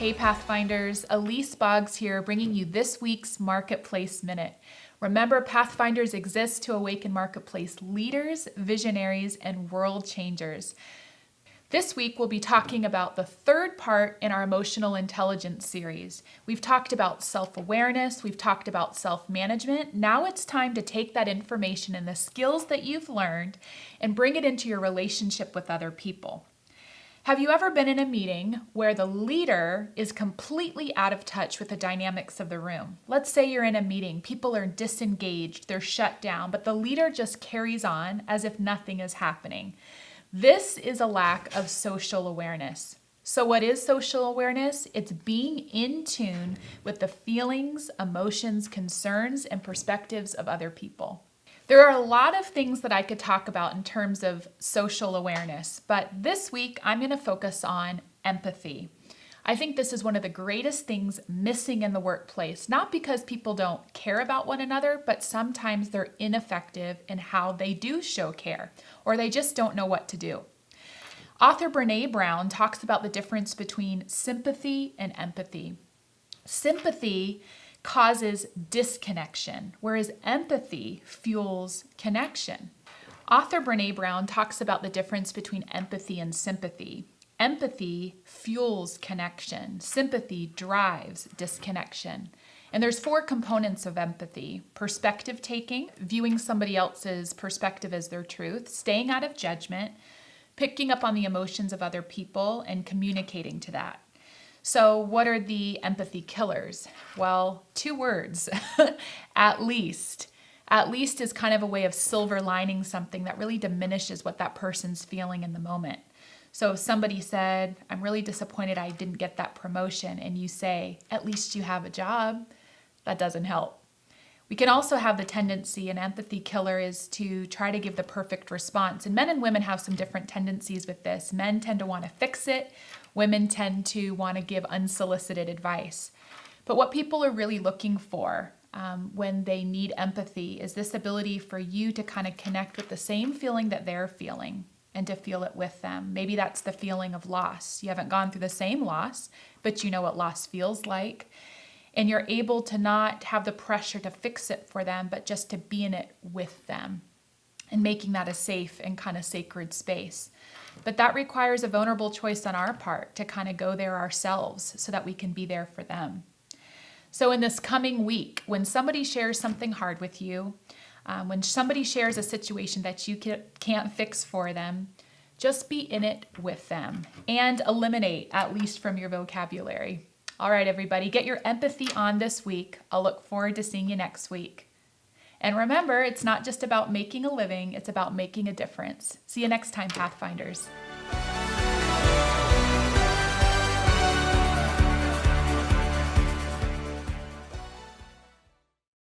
Hey Pathfinders, Elise Boggs here, bringing you this week's Marketplace Minute. Remember, Pathfinders exist to awaken marketplace leaders, visionaries, and world changers. This week, we'll be talking about the third part in our emotional intelligence series. We've talked about self-awareness, we've talked about self-management. Now it's time to take that information and the skills that you've learned and bring it into your relationship with other people. Have you ever been in a meeting where the leader is completely out of touch with the dynamics of the room? Let's say you're in a meeting, people are disengaged, they're shut down, but the leader just carries on as if nothing is happening. This is a lack of social awareness. So what is social awareness? It's being in tune with the feelings, emotions, concerns, and perspectives of other people. There are a lot of things that I could talk about in terms of social awareness, but this week I'm going to focus on empathy. I think this is one of the greatest things missing in the workplace, not because people don't care about one another, but sometimes they're ineffective in how they do show care, or they just don't know what to do. Author Brené Brown talks about the difference between sympathy and empathy. Sympathy causes disconnection, whereas empathy fuels connection. Author Brené Brown talks about the difference between empathy and sympathy. Empathy fuels connection. Sympathy drives disconnection. And there's 4 components of empathy: perspective taking, viewing somebody else's perspective as their truth, staying out of judgment, picking up on the emotions of other people, and communicating to that. So what are the empathy killers? Well, 2 words, at least. At least is kind of a way of silver lining something that really diminishes what that person's feeling in the moment. So if somebody said, I'm really disappointed I didn't get that promotion, and you say, at least you have a job, that doesn't help. We can also have the tendency, an empathy killer is to try to give the perfect response. And men and women have some different tendencies with this. Men tend to want to fix it. Women tend to want to give unsolicited advice. But what people are really looking for when they need empathy is this ability for you to kind of connect with the same feeling that they're feeling and to feel it with them. Maybe that's the feeling of loss. You haven't gone through the same loss, but you know what loss feels like. And you're able to not have the pressure to fix it for them, but just to be in it with them and making that a safe and kind of sacred space. But that requires a vulnerable choice on our part to kind of go there ourselves so that we can be there for them. So in this coming week, when somebody shares something hard with you, when somebody shares a situation that you can't fix for them, just be in it with them and eliminate, at least from your vocabulary. All right, everybody, get your empathy on this week. I'll look forward to seeing you next week. And remember, it's not just about making a living, it's about making a difference. See you next time, Pathfinders.